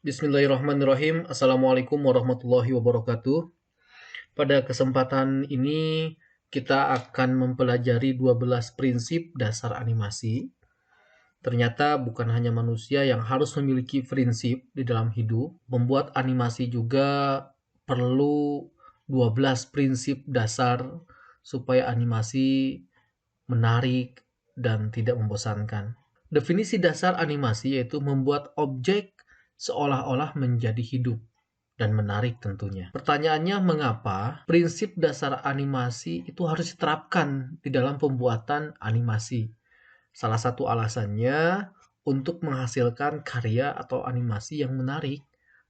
Bismillahirrahmanirrahim. Assalamualaikum warahmatullahi wabarakatuh. Pada kesempatan ini kita akan mempelajari 12 prinsip dasar animasi. Ternyata bukan hanya manusia yang harus memiliki prinsip di dalam hidup. Membuat animasi juga perlu 12 prinsip dasar supaya animasi menarik dan tidak membosankan. Definisi dasar animasi yaitu membuat objek seolah-olah menjadi hidup dan menarik tentunya. Pertanyaannya, mengapa prinsip dasar animasi itu harus diterapkan di dalam pembuatan animasi? Salah satu alasannya untuk menghasilkan karya atau animasi yang menarik,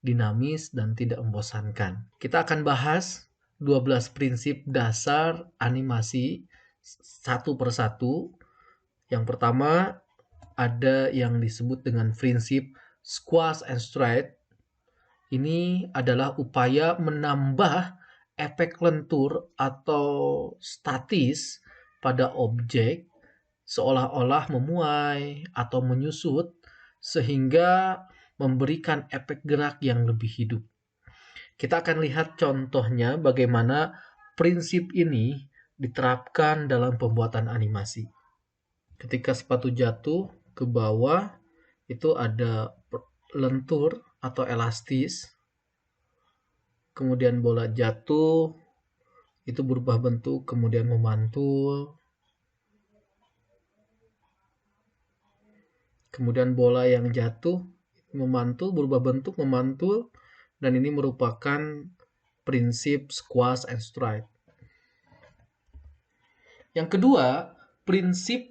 dinamis, dan tidak membosankan. Kita akan bahas 12 prinsip dasar animasi satu persatu. Yang pertama, ada yang disebut dengan prinsip squash and stride. Ini adalah upaya menambah efek lentur atau statis pada objek seolah-olah memuai atau menyusut sehingga memberikan efek gerak yang lebih hidup. Kita akan lihat contohnya bagaimana prinsip ini diterapkan dalam pembuatan animasi. Ketika sepatu jatuh ke bawah, itu ada lentur atau elastis. Kemudian bola jatuh, itu berubah bentuk, kemudian memantul. Kemudian bola yang jatuh, memantul, berubah bentuk, memantul. Dan ini merupakan prinsip squash and stride. Yang kedua, prinsip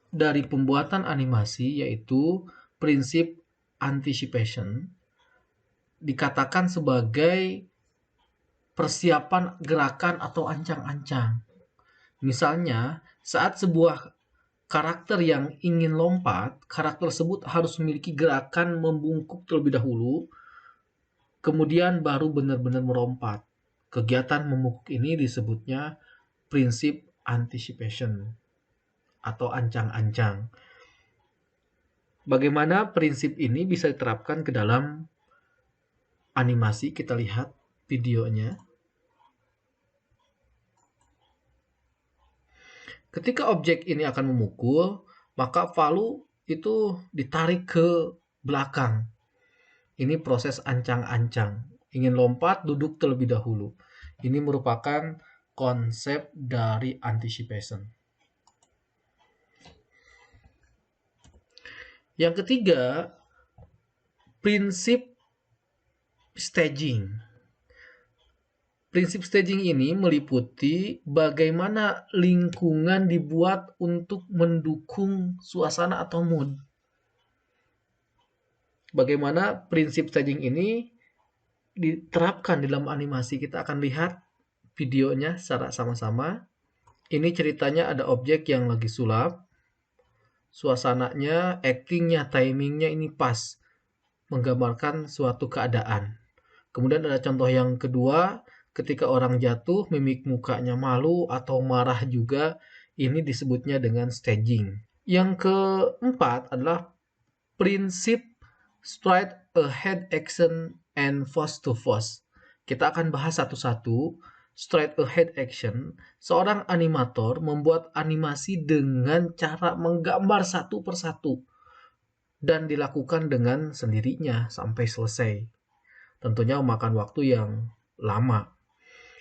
dari pembuatan animasi yaitu prinsip anticipation, dikatakan sebagai persiapan gerakan atau ancang-ancang. Misalnya, saat sebuah karakter yang ingin lompat, karakter tersebut harus memiliki gerakan membungkuk terlebih dahulu, kemudian baru benar-benar melompat. Kegiatan membungkuk ini disebutnya prinsip anticipation atau ancang-ancang. Bagaimana prinsip ini bisa diterapkan ke dalam animasi? Kita lihat videonya. Ketika objek ini akan memukul, maka palu itu ditarik ke belakang. Ini proses ancang-ancang. Ingin lompat, duduk terlebih dahulu. Ini merupakan konsep dari anticipation. Yang ketiga, prinsip staging. Prinsip staging ini meliputi bagaimana lingkungan dibuat untuk mendukung suasana atau mood. Bagaimana prinsip staging ini diterapkan dalam animasi. Kita akan lihat videonya secara sama-sama. Ini ceritanya ada objek yang lagi sulap. Suasananya, actingnya, timingnya ini pas. Menggambarkan suatu keadaan. Kemudian ada contoh yang kedua, ketika orang jatuh, mimik mukanya malu atau marah juga. Ini disebutnya dengan staging. Yang keempat adalah prinsip straight ahead action and force to force. Kita akan bahas satu-satu. Straight ahead action, seorang animator membuat animasi dengan cara menggambar satu persatu dan dilakukan dengan sendirinya sampai selesai. Tentunya memakan waktu yang lama.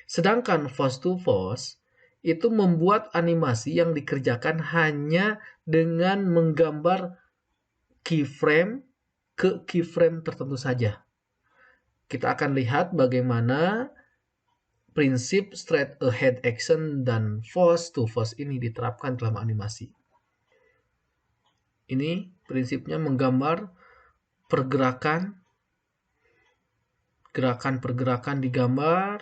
Sedangkan force to force itu membuat animasi yang dikerjakan hanya dengan menggambar keyframe ke keyframe tertentu saja. Kita akan lihat bagaimana prinsip straight ahead action dan force to force ini diterapkan dalam animasi. Ini prinsipnya menggambar pergerakan, gerakan-pergerakan digambar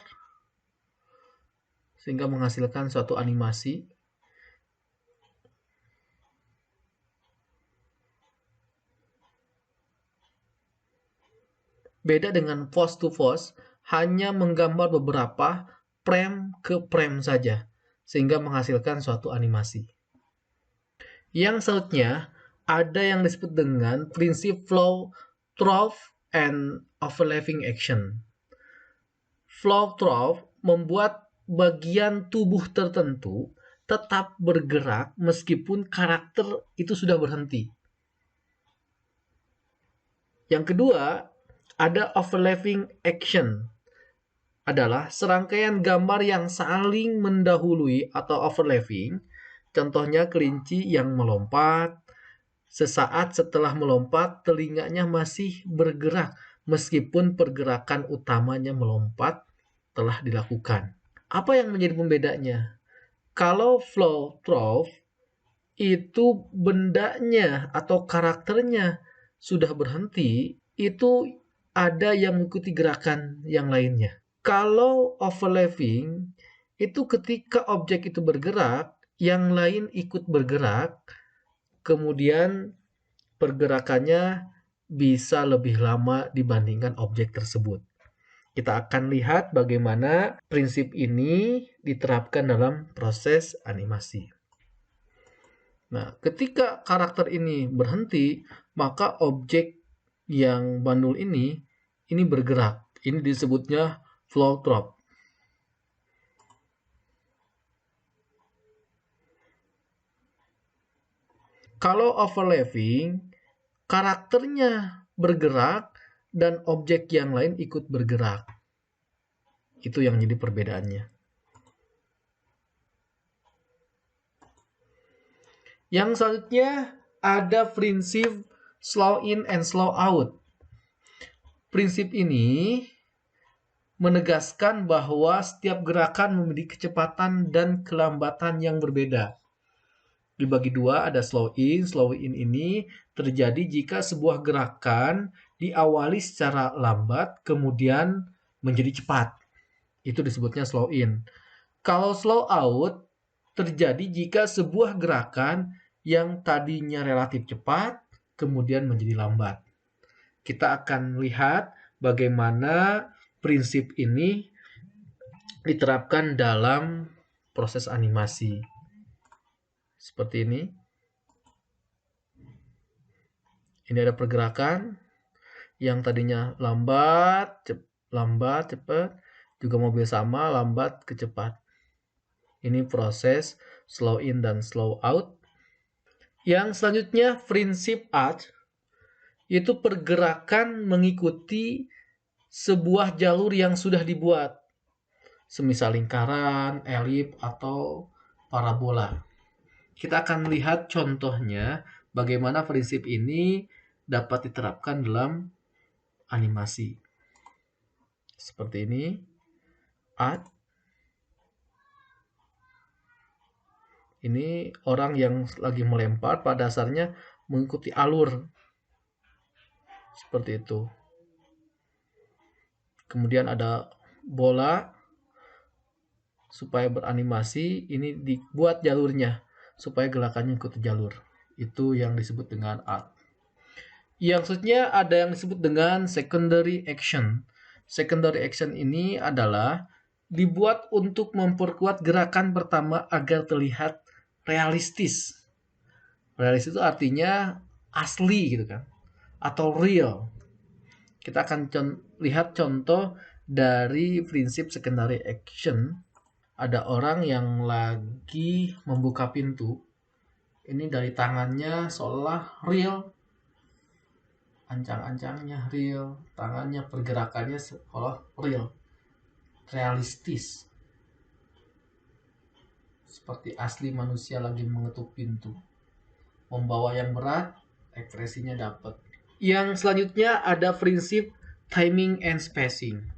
sehingga menghasilkan suatu animasi. Beda dengan force to force, hanya menggambar beberapa frame ke frame saja, sehingga menghasilkan suatu animasi. Yang selanjutnya, ada yang disebut dengan prinsip flow, trough, and overlapping action. Flow trough membuat bagian tubuh tertentu tetap bergerak meskipun karakter itu sudah berhenti. Yang kedua, ada overlapping action. Adalah serangkaian gambar yang saling mendahului atau overlapping. Contohnya kelinci yang melompat. Sesaat setelah melompat, telinganya masih bergerak meskipun pergerakan utamanya melompat telah dilakukan. Apa yang menjadi pembedanya? Kalau flow trough itu bendanya atau karakternya sudah berhenti, itu ada yang mengikuti gerakan yang lainnya. Kalau overlapping, itu ketika objek itu bergerak, yang lain ikut bergerak, kemudian pergerakannya bisa lebih lama dibandingkan objek tersebut. Kita akan lihat bagaimana prinsip ini diterapkan dalam proses animasi. Nah, ketika karakter ini berhenti, maka objek yang bandul ini bergerak. Ini disebutnya flow trough. Kalau overlapping, karakternya bergerak dan objek yang lain ikut bergerak. Itu yang jadi perbedaannya. Yang selanjutnya ada prinsip slow in and slow out. Prinsip ini menegaskan bahwa setiap gerakan memiliki kecepatan dan kelambatan yang berbeda. Dibagi dua, ada slow in. Slow in ini terjadi jika sebuah gerakan diawali secara lambat kemudian menjadi cepat. Itu disebutnya slow in. Kalau slow out terjadi jika sebuah gerakan yang tadinya relatif cepat kemudian menjadi lambat. Kita akan lihat bagaimana prinsip ini diterapkan dalam proses animasi. Seperti ini. Ini ada pergerakan yang tadinya lambat, cepat, juga mobil sama, lambat ke cepat. Ini proses slow in dan slow out. Yang selanjutnya prinsip arch, itu pergerakan mengikuti sebuah jalur yang sudah dibuat, semisal lingkaran, elip, atau parabola. Kita akan lihat contohnya bagaimana prinsip ini dapat diterapkan dalam animasi. Seperti ini, art. Ini orang yang lagi melempar pada dasarnya mengikuti alur. Seperti itu. Kemudian ada bola. Supaya beranimasi, ini dibuat jalurnya. Supaya gerakannya ikuti jalur. Itu yang disebut dengan art. Yang selanjutnya ada yang disebut dengan secondary action. Secondary action ini adalah dibuat untuk memperkuat gerakan pertama agar terlihat realistis. Realistis itu artinya asli gitu kan, atau real. Kita akan lihat contoh dari prinsip secondary action. Ada orang yang lagi membuka pintu. Ini dari tangannya seolah real. Ancang-ancangnya real. Tangannya, pergerakannya seolah real. Realistis. Seperti asli manusia lagi mengetuk pintu. Membawa yang berat, ekspresinya dapat. Yang selanjutnya ada prinsip timing and spacing.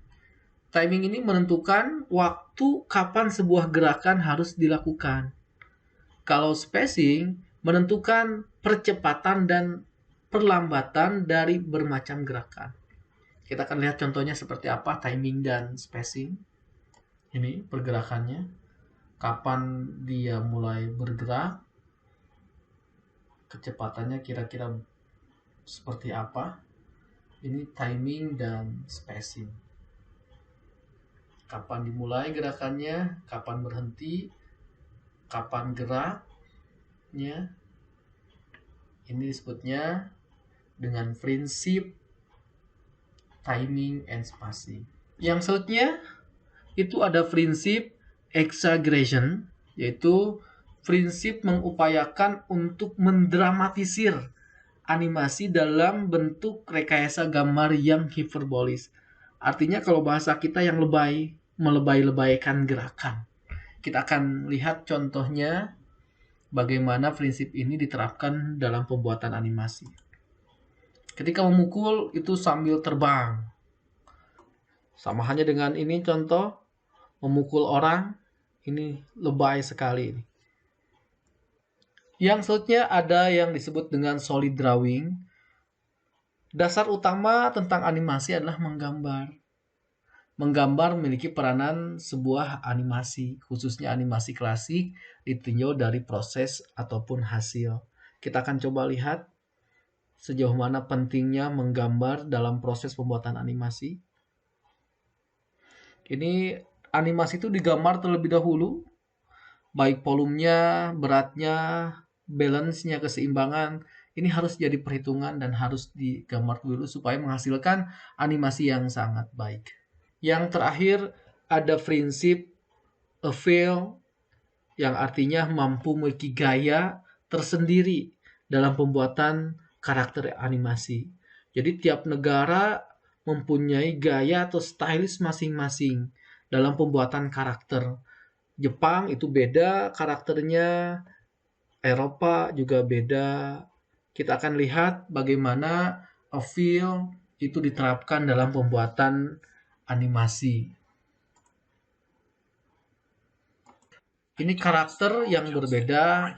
Timing ini menentukan waktu kapan sebuah gerakan harus dilakukan. Kalau spacing menentukan percepatan dan perlambatan dari bermacam gerakan. Kita akan lihat contohnya seperti apa timing dan spacing. Ini pergerakannya. Kapan dia mulai bergerak. Kecepatannya kira-kira seperti apa. Ini timing dan spacing. Kapan dimulai gerakannya, kapan berhenti, kapan geraknya. Ini disebutnya dengan prinsip timing, and spacing. Yang selanjutnya itu ada prinsip exaggeration, yaitu prinsip mengupayakan untuk mendramatisir animasi dalam bentuk rekayasa gambar yang hiperbolis. Artinya kalau bahasa kita yang lebay, melebay-lebaykan gerakan. Kita akan lihat contohnya bagaimana prinsip ini diterapkan dalam pembuatan animasi. Ketika memukul itu sambil terbang. Sama halnya dengan ini contoh, memukul orang, ini lebay sekali. Yang selanjutnya ada yang disebut dengan solid drawing. Dasar utama tentang animasi adalah menggambar. Menggambar memiliki peranan sebuah animasi, khususnya animasi klasik, ditinjau dari proses ataupun hasil. Kita akan coba lihat sejauh mana pentingnya menggambar dalam proses pembuatan animasi. Ini animasi itu digambar terlebih dahulu, baik volumenya, beratnya, balance-nya, keseimbangan. Ini harus jadi perhitungan dan harus digambar dulu supaya menghasilkan animasi yang sangat baik. Yang terakhir ada prinsip a feel, yang artinya mampu memiliki gaya tersendiri dalam pembuatan karakter animasi. Jadi tiap negara mempunyai gaya atau stylish masing-masing dalam pembuatan karakter. Jepang itu beda karakternya, Eropa juga beda. Kita akan lihat bagaimana a feel itu diterapkan dalam pembuatan animasi. Ini karakter yang berbeda,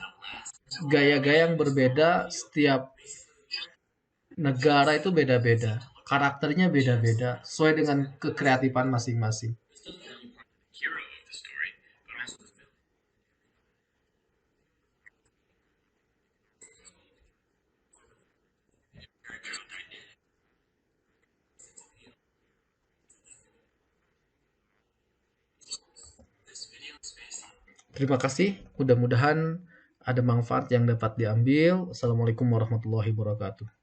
gaya-gaya yang berbeda, setiap negara itu beda-beda. Karakternya beda-beda, sesuai dengan kekreatifan masing-masing. Terima kasih, mudah-mudahan ada manfaat yang dapat diambil. Assalamualaikum warahmatullahi wabarakatuh.